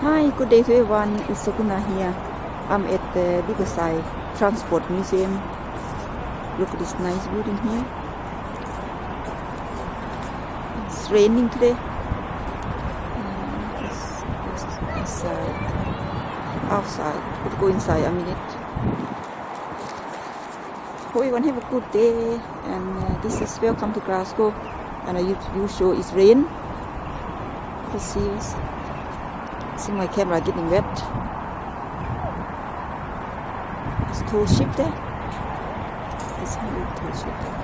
Hi, good day to everyone. It's Sukuna here. I'm at the Riverside Transport Museum. Look at this nice building here. It's raining today. Inside, outside. We'll go inside a minute. Hope everyone have a good day. And this is welcome to Glasgow. And you show it's rain. Let's see this. See my camera getting wet. There's tall ship there. There's a little tall ship there.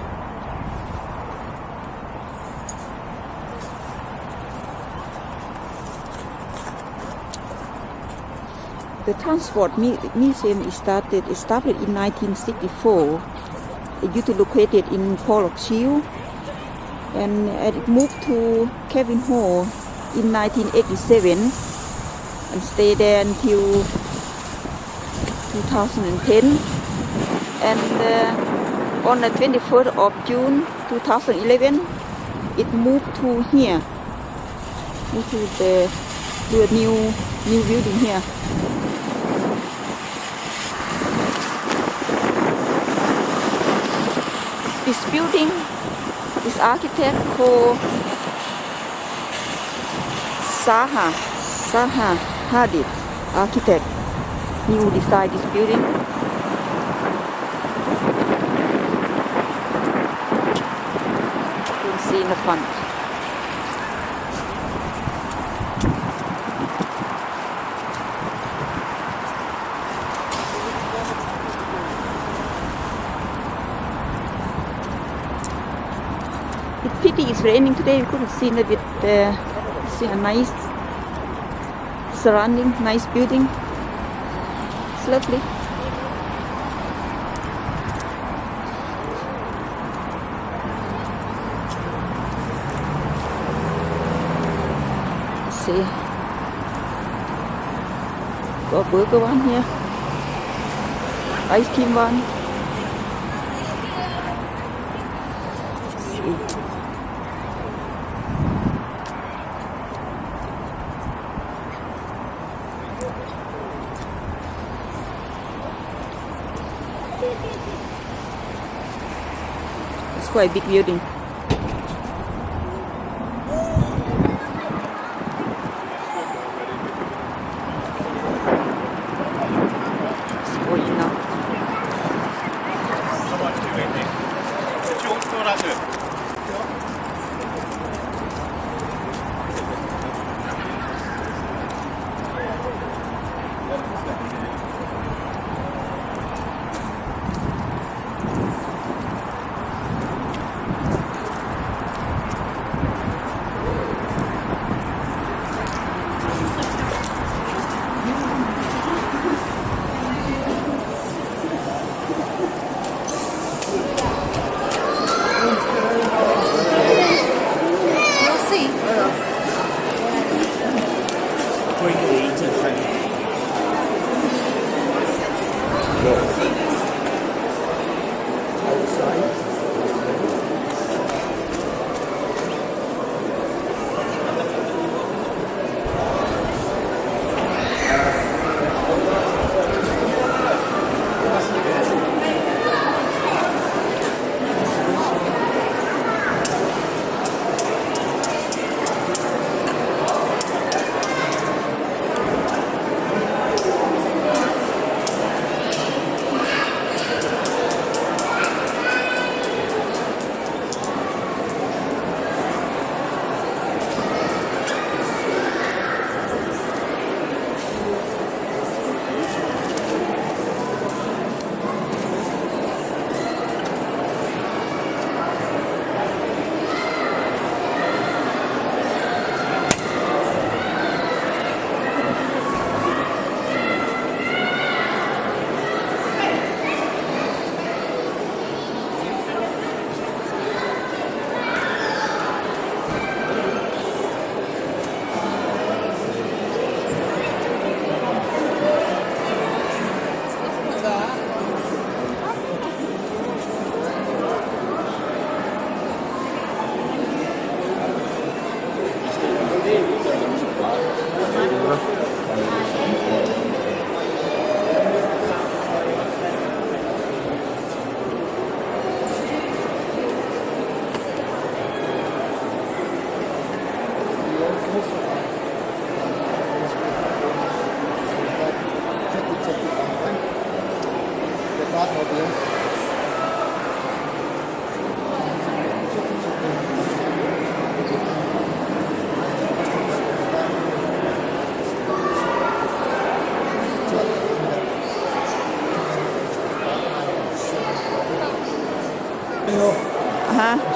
The Transport Museum is established in 1964. It used to be located in Pollokshields, and it moved to Kelvin Hall in 1987. And stay there until 2010, and on the 21st of June 2011 it moved to here, moved to the new building here. This building is architect called Zaha Hadid, architect, new design this building. You can see in the front. It's pity it's raining today. You could have seen a bit. See a nice surrounding, nice building. It's lovely. Let's see. Got a burger one here. Ice cream one. Let's see. It's quite a big building. It's going now.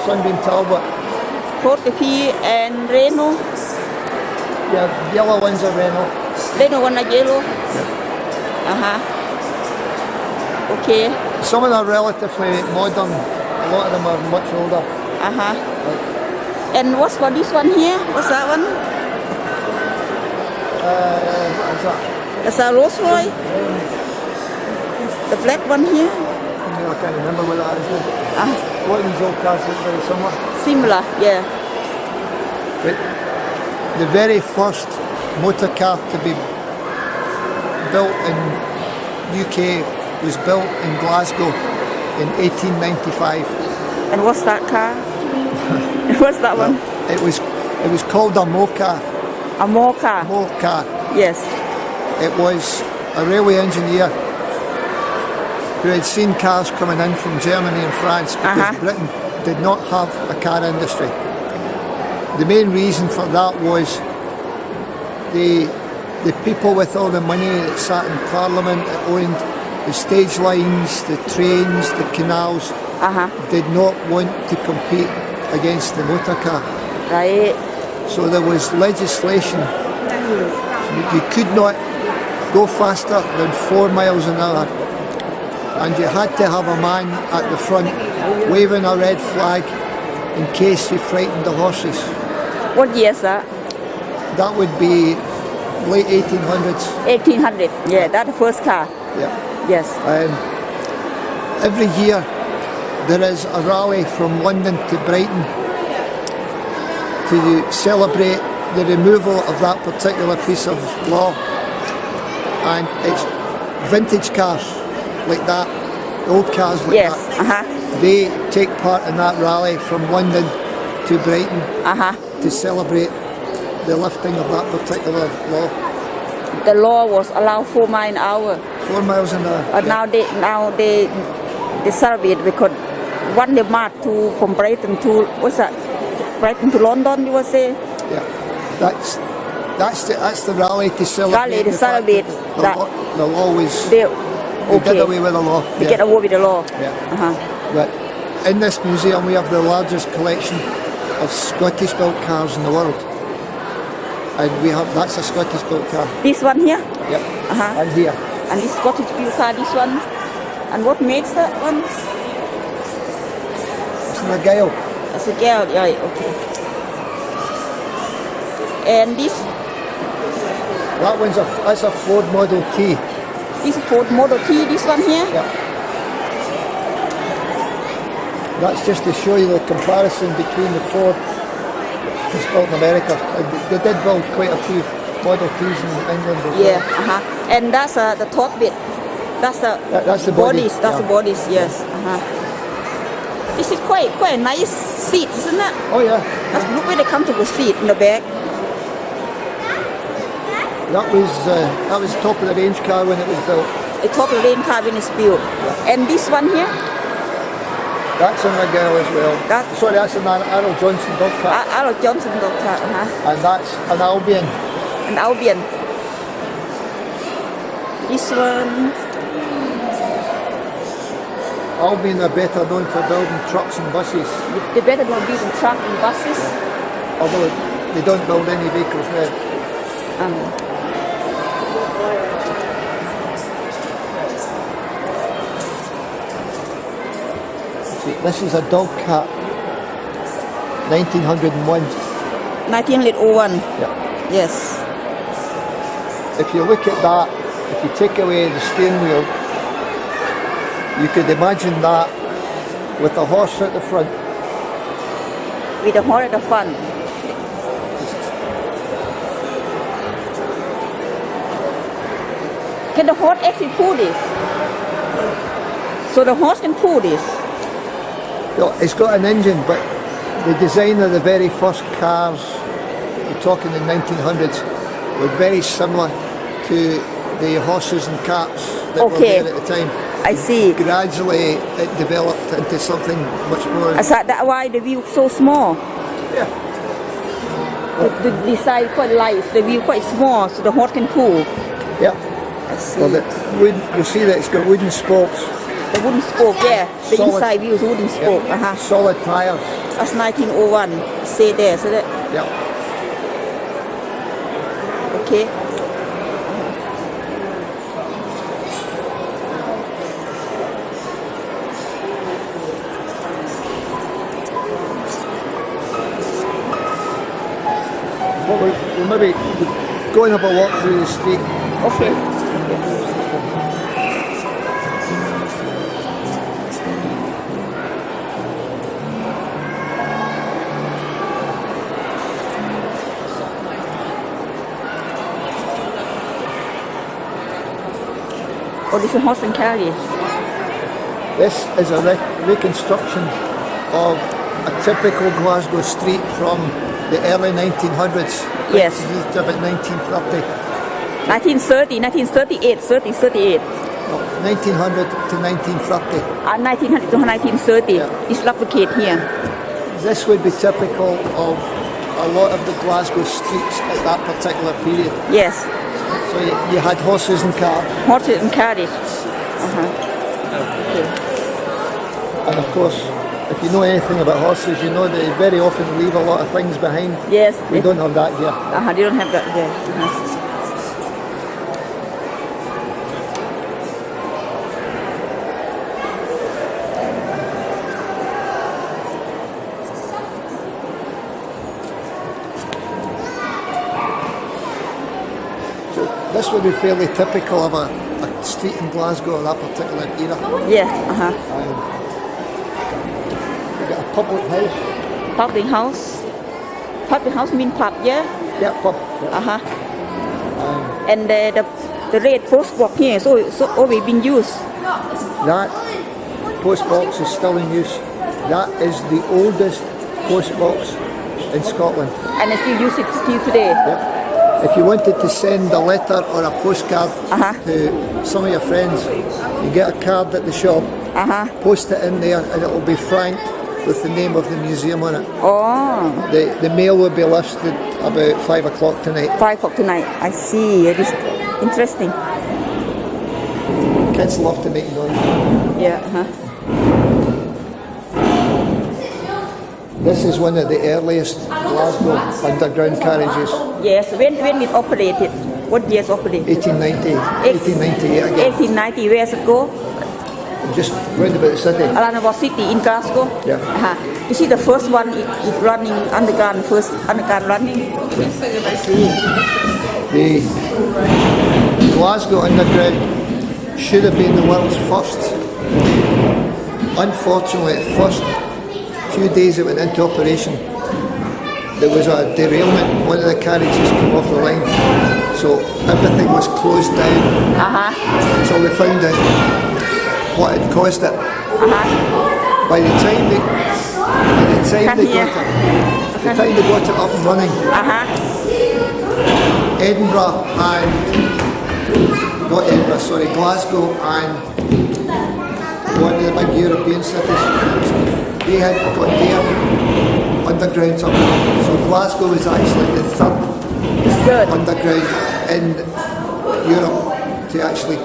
Sunbeam Talbot. Rot and Renault. Yeah, yellow ones are Renault. Renault one are yellow. Okay. Some of them are relatively modern. A lot of them are much older. And what's for this one here? What's that one? What is that? That's a Rolls Royce. The black one here. I can't remember what that is. A lot of these old cars look very similar. Similar, yeah. But the very first motor car to be built in UK was built in Glasgow in 1895. And what's that car? What's that one? It was called a Mocha. A Mocha. Mocha. Yes. It was a railway engineer who had seen cars coming in from Germany and France because Britain did not have a car industry. The main reason for that was the people with all the money that sat in Parliament that owned the stage lines, the trains, the canals, did not want to compete against the motor car. Right. So there was legislation. You could not go faster than 4 miles an hour. And you had to have a man at the front waving a red flag in case you frightened the horses. What year is that? That would be late 1800s. 1800. Yeah, that's the first car. Yeah. Yes. Every year there is a rally from London to Brighton to celebrate the removal of that particular piece of law. And it's vintage cars like that, old cars like that. They take part in that rally from London to Brighton to celebrate the lifting of that particular law. The law was allowed 4 miles an hour. 4 miles an hour. Now they celebrate because one they march to from Brighton to what's that? Brighton to London, you would say. Yeah, that's the rally to celebrate. Rally to celebrate that the law was. They did away with the law. They get away with the law. Yeah. But in this museum we have the largest collection of Scottish-built cars in the world. And that's a Scottish-built car. This one here? Yep. And here. And this Scottish-built car, this one. And what makes that one? It's a Gale. It's a Gale, right, okay. And this? That's a Ford Model T. This is Ford Model T, this one here? Yeah. That's just to show you the comparison between the Ford that's built in America. They did build quite a few Model Ts in England as well. Yeah, and that's the top bit. That's the bodies. That's the bodies, yes. This is quite a nice seat, isn't it? Oh yeah. Look at the comfortable seat in the back. That was top of the range car when it was built. The top of the range car when it's built. Yeah. And this one here? That's a Gale as well. That's an Arnold Johnson dog cart. Arnold Johnson dog cart, And that's an Albion. An Albion. This one. Albion are better known for building trucks and buses. They're better known for building trucks and buses? Although they don't build any vehicles now. This is a dog cart, 1901. 1901? Yeah. Yes. If you look at that, if you take away the steering wheel, you could imagine that with a horse at the front. With a horse at the front. Can the horse actually pull this? So the horse can pull this? No, it's got an engine, but the design of the very first cars, we're talking in the 1900s, were very similar to the horses and carts that were there at the time. I see. Gradually it developed into something much more. Is that why the wheel so small? Yeah. The design quite light, the wheel quite small, so the horse can pull. Yeah. I see. Well, you'll see that it's got wooden spokes The wooden spoke, yeah. The Solid. inside view is wooden spoke. Yeah. Solid tires. That's 1901. Say there, so that. Yeah. Okay. Well, we'll maybe go and have a walk through the street. Okay. Oh, this is a horse and carriage. This is a reconstruction of a typical Glasgow street from the early 1900s. Yes. It's about 1930. 1930, 1938, 38. No, 1900 to 1930. 1900 to 1930. Yeah. It's replicated here. This would be typical of a lot of the Glasgow streets at that particular period. Yes. So you had horses and cars. Horses and carriage. And of course, if you know anything about horses, you know they very often leave a lot of things behind. Yes. We don't have that here. They don't have that there. So this would be fairly typical of a street in Glasgow of that particular era. Yes. We've got a public house. Public house. Public house mean pub, yeah? Yeah, pub. Yeah. And the red post box here, so always been used. That post box is still in use. That is the oldest post box in Scotland. And they still use it still today. Yep. If you wanted to send a letter or a postcard to some of your friends, you get a card at the shop, post it in there, and it will be franked with the name of the museum on it. Oh. The mail will be listed about 5 o'clock tonight. 5 o'clock tonight. I see. It is interesting. Kids love to make noise. Yeah. This is one of the earliest Glasgow underground carriages. Yes. When it operated? What years operated? 1890, 1898 again. 1890. Where's it go? Just round about the city. Around about city in Glasgow. Yeah. You see the first one it running underground, first underground running. I see. The Glasgow Underground should have been the world's first. Unfortunately, the first few days it went into operation, there was a derailment. One of the carriages came off the line, so everything was closed down until they found out what had caused it. By the time they got it up and running, Glasgow and one of the big European cities, they had got their undergrounds up. So Glasgow was actually the third underground in Europe to actually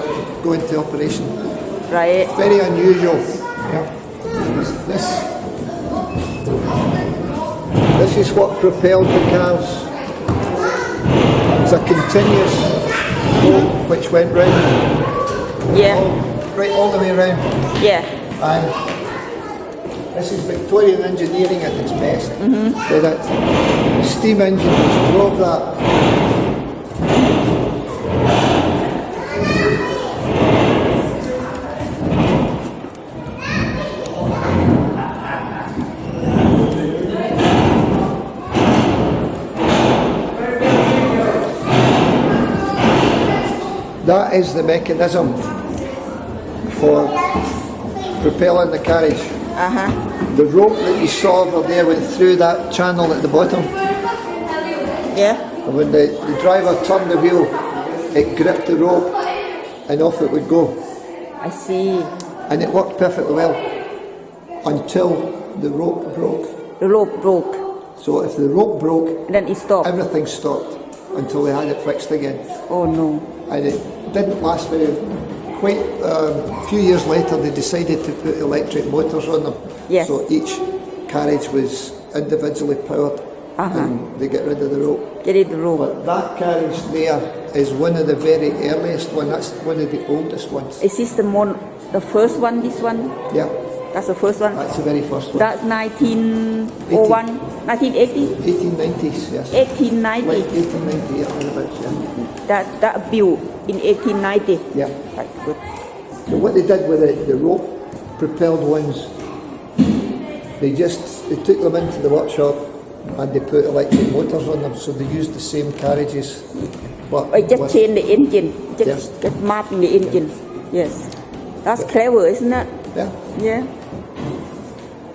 go into operation. Right. Very unusual. Yeah. This is what propelled the cars. It's a continuous rope which went round. Yeah. All the way around. Yeah. And this is Victorian engineering at its best. Where that steam engine which drove that. That is the mechanism for propelling the carriage. The rope that you saw over there went through that channel at the bottom. Yeah. And when the driver turned the wheel, it gripped the rope and off it would go. I see. And it worked perfectly well until the rope broke. The rope broke. So if the rope broke, then it stopped. Everything stopped until they had it fixed again. Oh no. And it didn't last very quite a few years later they decided to put electric motors on them. Yes. So each carriage was individually powered, and they get rid of the rope. Get it the rope. But that carriage there is one of the very earliest one. That's one of the oldest ones. Is this the first one? This one? Yeah, That's the first one. that's the very first one. That's 1901, 1980, 1890s, yes. 1890. Like 1890, yeah, thereabouts, yeah. That built in 1890. Yeah. Right, good. So what they did with the rope propelled ones, they took them into the workshop and they put electric motors on them, so they used the same carriages. But I just change the engine, just Yes. get mapping the engine. Yes. That's clever, isn't it? Yeah. Yeah.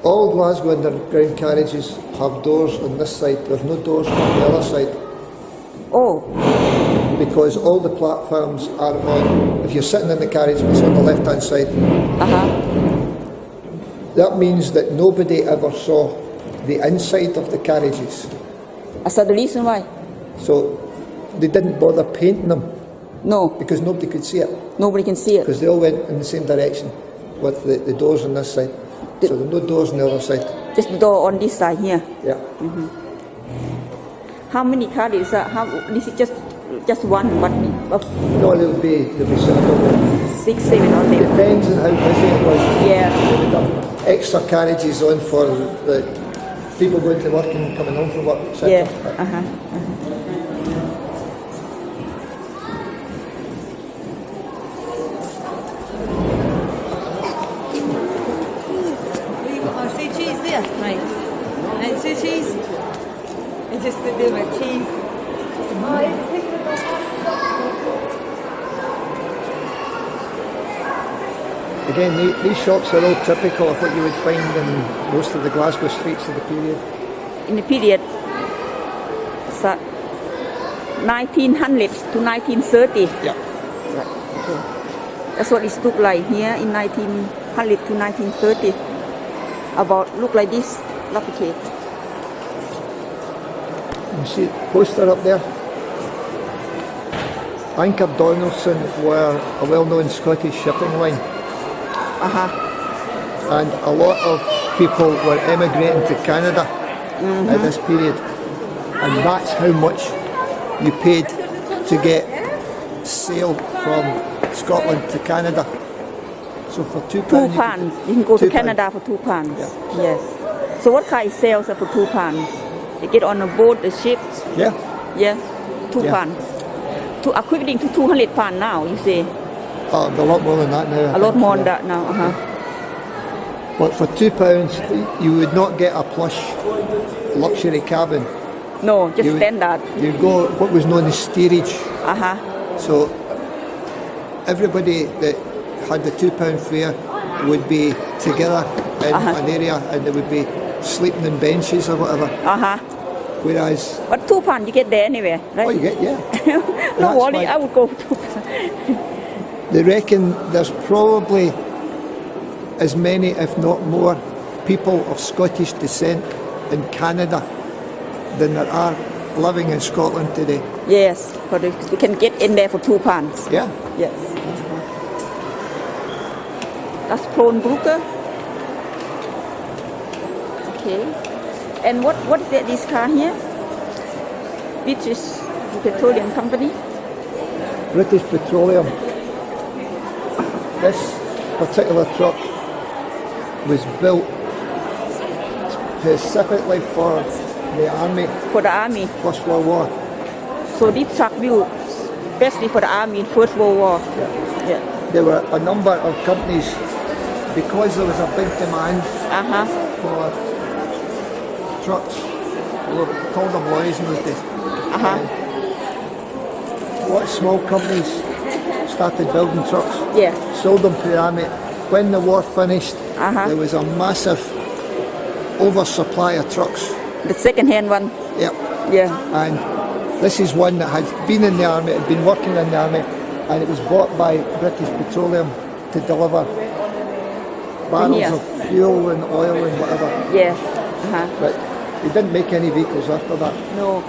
All Glasgow Underground carriages have doors on this side. There's no doors on the other side Oh, because all the platforms are on. If you're sitting in the carriage, it's on the left-hand side. That means that nobody ever saw the inside of the carriages. is that the reason why? So they didn't bother painting them No, because nobody could see it. nobody can see it. Because they all went in the same direction with the doors on this side. So there are no doors on the other side. Just the door on this side here. Yeah. How many carriages? This is just one, but No, there'll be several. 6, 7 or 8. Depends on how busy it was. Yeah. They would have extra carriages on for the people going to work and coming home from work, etc. Yeah. See cheese there, right? And see cheese. I just do my cheese. Again, these shops are all typical of what you would find in most of the Glasgow streets of the period. In the period, so 1900 to 1930. Yeah. Right. Okay. That's what it looked like here in 1900 to 1930. About look like this, replicate. You see the poster up there? Anchor Donaldson were a well-known Scottish shipping line. And a lot of people were emigrating to Canada at this period. And that's how much you paid to get sail from Scotland to Canada. So for £2, £2. You can go to £2. Canada for £2. Yeah. Yes. So what kind of sales are for £2? You get on a boat, the ship. Yeah. Yeah. £2. Yeah. To equivalent to £200 now. You say A lot more than that now. I a lot think, more yeah. than that now. But for £2, you would not get a plush luxury cabin. No, just You would- standard. You go what was known as steerage. So everybody that had the £2 fare would be together in an area, and they would be sleeping in benches or whatever. Whereas, But £2 you get there anyway, right? oh, you get, yeah. No That's worry, why- I would go for £2. They reckon there's probably as many, if not more, people of Scottish descent in Canada than there are living in Scotland today. Yes, but you can get in there for £2. Yeah. Yes. That's Kronbrücke. Okay. And what is that, this car here? Which is the petroleum company? British Petroleum. This particular truck was built specifically for the army, For the army. First World War. So this truck built especially for the army in First World War. Yeah. There were a number of companies, because there was a big demand for trucks. We called them lorries in those days. A lot of small companies started building trucks, Yeah. sold them to the army. When the war finished, there was a massive oversupply of trucks. The second-hand one. Yep. Yeah. And this is one that had been in the army, had been working in the army, and it was bought by British Petroleum to deliver barrels here. of fuel and oil and whatever. Yes. But they didn't make any vehicles after that. No.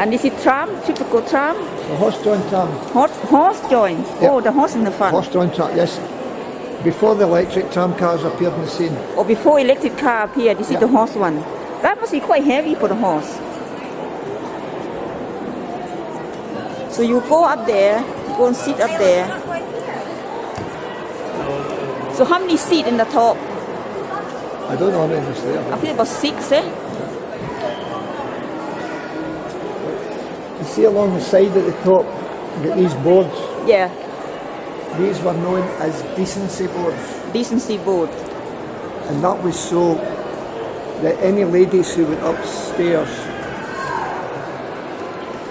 And this is tram, typical tram, The horse-drawn tram. horse joints. Yeah. Oh, the horse in the front. Horse-drawn tram, yes. Before the electric tram cars appeared on the scene. Or before electric car appeared, this is Yeah. the horse one. That must be quite heavy for the horse. So you go up there, go and sit up there. So how many seats in the top? I don't know how many was there. I think about 6, eh? You see along the side at the top, you get these boards. Yeah, These were known as decency boards. decency board. And that was so that any ladies who went upstairs,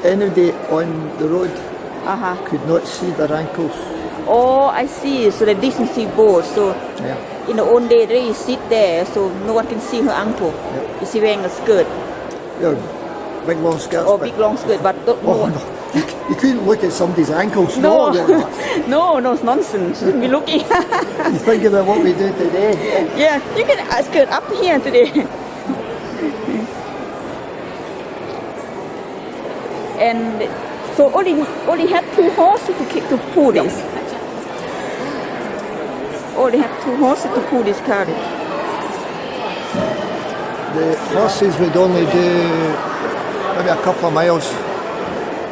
anybody on the road Uh-huh. could not see their ankles. Oh, I see. So the decency board. So Yeah. in the old day, they sit there, so no one can see her ankle. Yeah. Is she wearing a skirt? Yeah, big long skirts. Or but- big long skirt, but don't Oh, no. You couldn't look at somebody's ankles. No, No. no, it's nonsense. Shouldn't be looking. You think about what we do today. Yeah, you can skirt up here today. And so only have 2 horses to pull this. Only have 2 horses to pull this carriage. The horses would only do maybe a couple of miles.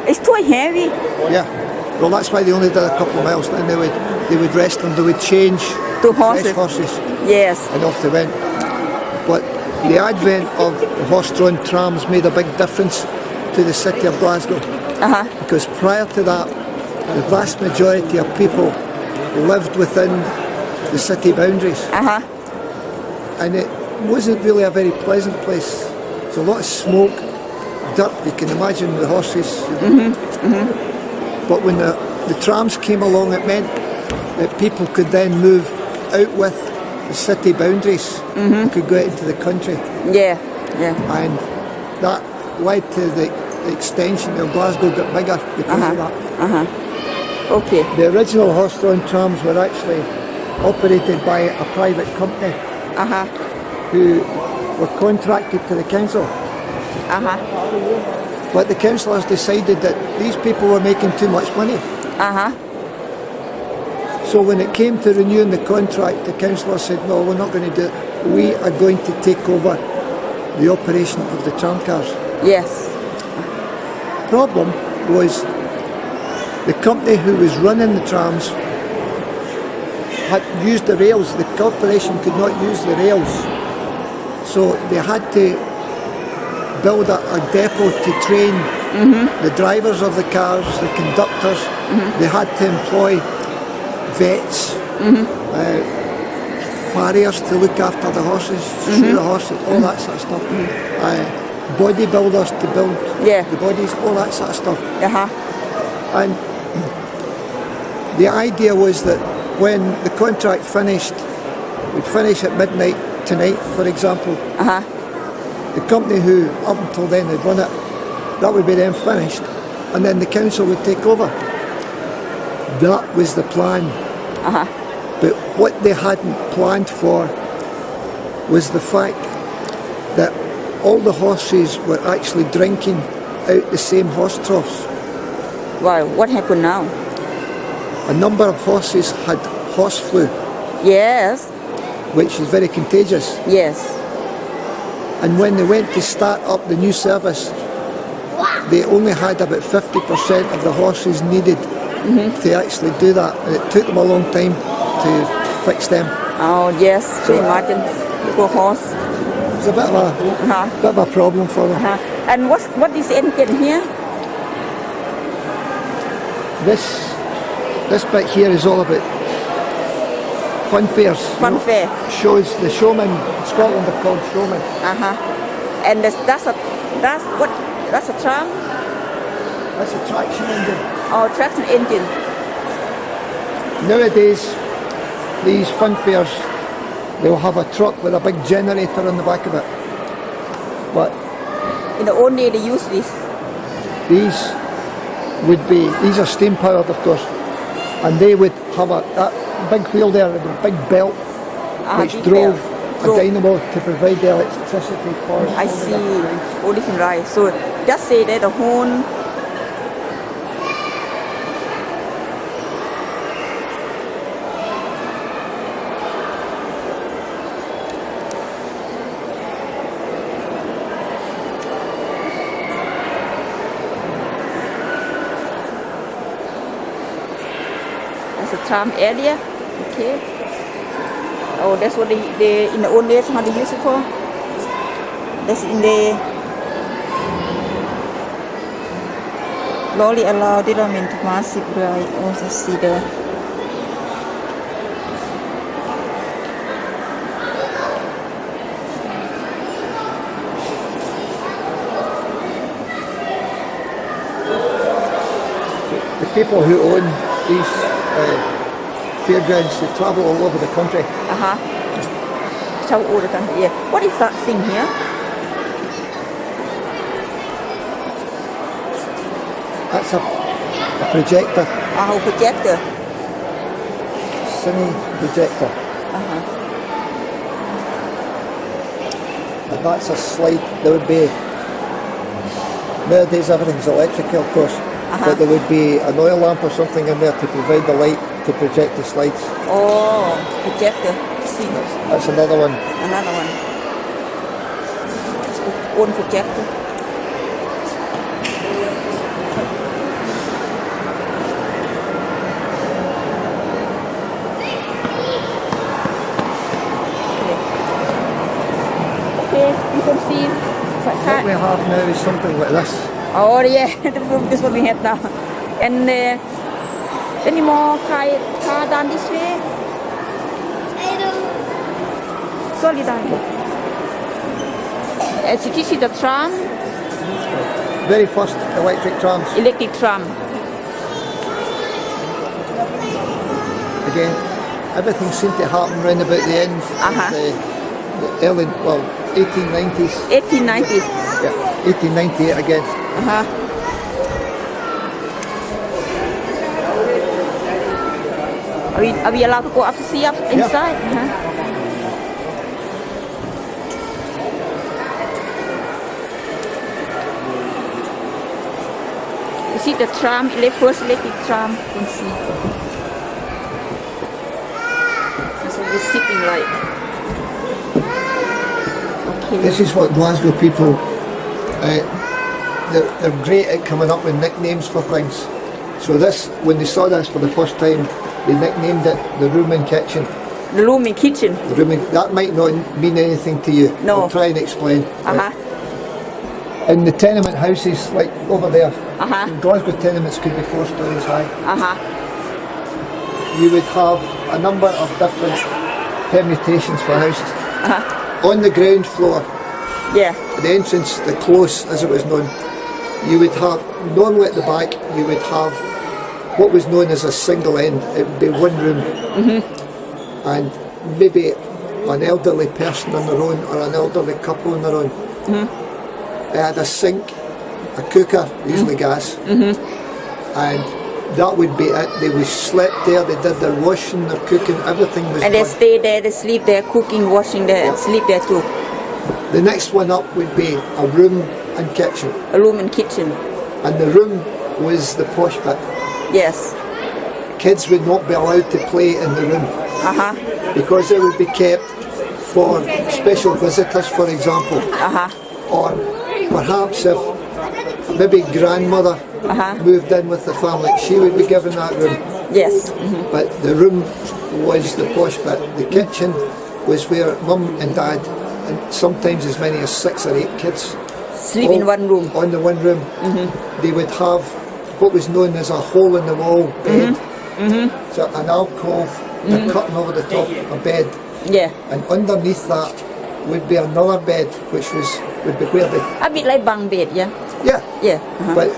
It's too heavy. Yeah. Well, that's why they only did a couple of miles. Then they would rest and they would change To fresh horses. horses, Yes. and off they went. But the advent of the horse-drawn trams made a big difference to the city of Glasgow, Uh-huh. because prior to that, the vast majority of people lived within the city boundaries, Uh-huh. and it wasn't really a very pleasant place. There's a lot of smoke, dirt. You can imagine the horses. But when the trams came along, it meant that people could then move out with the city boundaries. They could go out into the country, Yeah. Yeah. and that led to the extension of Glasgow got bigger because of that. Uh-huh. Okay. The original horse-drawn trams were actually operated by a private company Uh-huh. who were contracted to the council. Uh-huh. But the councillors decided that these people were making too much money. Uh-huh. So when it came to renewing the contract, the councillors said, no, we're not going to do it. We are going to take over the operation of the tram cars. Yes. Problem was the company who was running the trams had used the rails. The corporation could not use the rails. So they had to build a depot to train the drivers of the cars, the conductors. They had to employ vets, farriers to look after the horses, shoe the horses, all that sort of stuff. Bodybuilders to build Yeah. the bodies, all that sort of stuff. Uh-huh. And the idea was that when the contract finished, we'd finish at midnight tonight, for example. Uh-huh. The company who up until then had run it, that would be then finished, and then the council would take over. That was the plan. Uh-huh. But what they hadn't planned for was the fact that all the horses were actually drinking out the same horse troughs. Wow, what happened now? A number of horses had horse flu, Yes. which is very contagious. Yes. And when they went to start up the new service, they only had about 50% of the horses needed to actually do that. And it took them a long time to fix them. Oh, yes. So imagine, poor horse. It's a bit of Uh-huh. a problem for them. Uh-huh. And what is the engine here? This bit here is all about fun fairs. you Fun know. fair. Shows the showmen in Scotland are called showmen. Uh-huh. And that's a tram? That's a traction engine. Oh, traction engine. Nowadays, these fun fairs, they'll have a truck with a big generator on the back of it. But In the old day, they use this. these are steam powered, of course, and they would have that big wheel there with a big belt, which big drove belt. a dynamo to provide the electricity for. I see. All different lines. So just say that the horn. That's a tram area. Okay. Oh, that's what they in the old days how they use it for. That's in the lorry allowed development massive right. Also see there. The people who own these fairgrounds, they travel all over the country. Travel all the country. Yeah. What is that thing here? That's a projector, Projector. cine projector. And that's a slide. There would be, nowadays everything's electrical, of course, but there would be an oil lamp or something in there to provide the light to project the slides. Oh, projector. See. That's another one. Another one. It's the own projector. Okay, you can see. What we have now is something like this. Oh yeah, this is what we have now. And any more car down this way? Sorry, down. As you can see the tram, Very first electric trams. electric tram. Again, everything seemed to happen round about the end of the early, 1890s. 1890s. Yeah, 1898 again. Are we allowed to go up to see up inside? You see the tram, first electric tram. You can see. That's what we're sitting like. Okay. This is what Glasgow people, they're great at coming up with nicknames for things. So this, when they saw this for the first time, they nicknamed it the room and kitchen. The room and kitchen. The room and, that might not mean anything to you. No. I'll try and explain. In the tenement houses, like over there, Glasgow tenements could be 4 stories high. You would have a number of different permutations for houses. On the ground floor, Yeah. the entrance, the close as it was known, you would have, normally at the back, you would have what was known as a single end. It would be one room, and maybe an elderly person on their own or an elderly couple on their own. They had a sink, a cooker, usually gas, and that would be it. They would slept there, they did their washing, their cooking, everything was And they done. stay there, they sleep there, cooking, washing there, and sleep there too. The next one up would be a room and kitchen, A room and kitchen. and the room was the posh bit. Yes. Kids would not be allowed to play in the room because it would be kept for special visitors, for example, or perhaps if maybe grandmother moved in with the family, she would be given that room. Yes. But the room was the posh bit. The kitchen was where mum and dad, and sometimes as many as 6 or 8 kids, Sleep in all one room. on the one room. They would have what was known as a hole in the wall bed. So an alcove, a curtain over the top, a bed, Yeah. and underneath that would be another bed, which would be where they, A bit like bunk bed, yeah? yeah, Yeah. but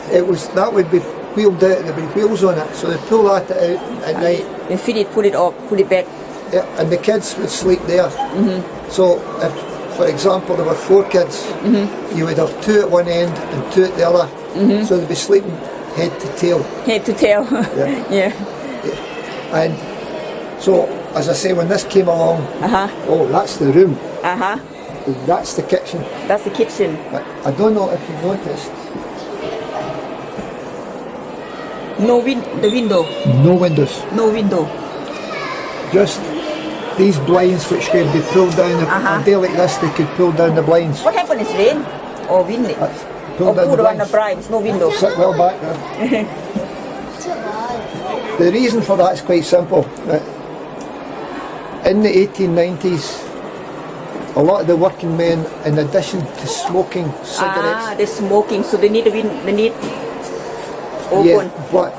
that would be wheeled out. There'd be wheels on it, so they pull that out at night. And feed it, put it up, put it back. Yeah, and the kids would sleep there. So if, for example, there were 4 kids, you would have 2 at one end and 2 at the other. So they'd be sleeping head to tail. Head to tail. Yeah. Yeah. And so as I say, when this came along, oh, that's the room. That's the kitchen. That's the kitchen. But I don't know if you noticed. The window. No windows. No window. Just these blinds which could be pulled down. A day like this, they could pull down the blinds. What happened is rain or wind? Pull down put the on the blinds, no window. Sit well back there. The reason for that is quite simple. In the 1890s, a lot of the working men, in addition to smoking cigarettes, they're smoking, so they need they need open. yeah, but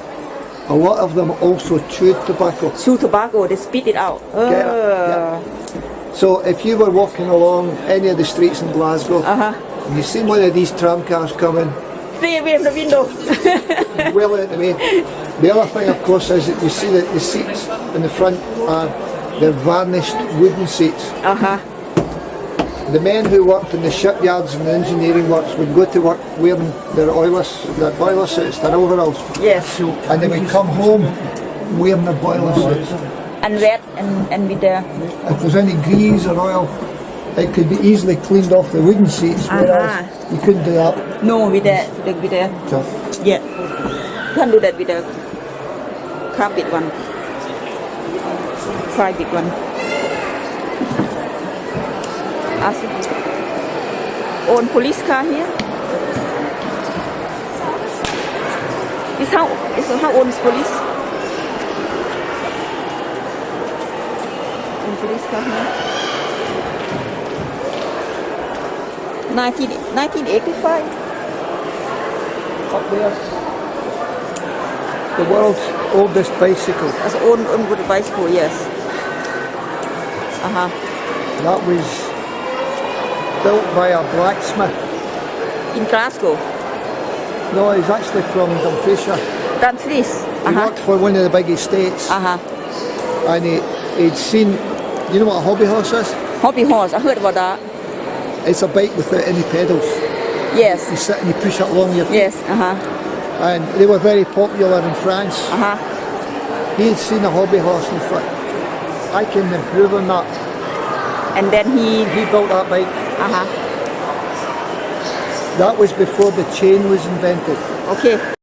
a lot of them also chewed tobacco. Chew tobacco, they spit it out. Yeah. So if you were walking along any of the streets in Glasgow, and you see one of these tram cars coming, stay away from the window. well out of the way. The other thing, of course, is that you see that the seats in the front are they're varnished wooden seats. The men who worked in the shipyards and the engineering works would go to work wearing their boiler suits, their overalls. Yes. And they would come home wearing their boiler suits. And wet and with the... If there's any grease or oil, it could be easily cleaned off the wooden seats, whereas you couldn't do that. No, with the yeah. You can't do that with the carpet one. Private one. Own police car here. This how old is police? Own police car here. 1985. Up there, the world's oldest bicycle. That's own good bicycle, yes. That was built by a blacksmith. In Glasgow. No, he's actually from Dumfriesshire. Dumfries. He worked for one of the big estates. And he'd seen, you know what a hobby horse is? Hobby horse, I heard about that. It's a bike without any pedals. Yes. You sit and you push it along your feet. Yes, And they were very popular in France. He had seen a hobby horse and thought, I can improve on that. And then he built that bike. That was before the chain was invented. Okay.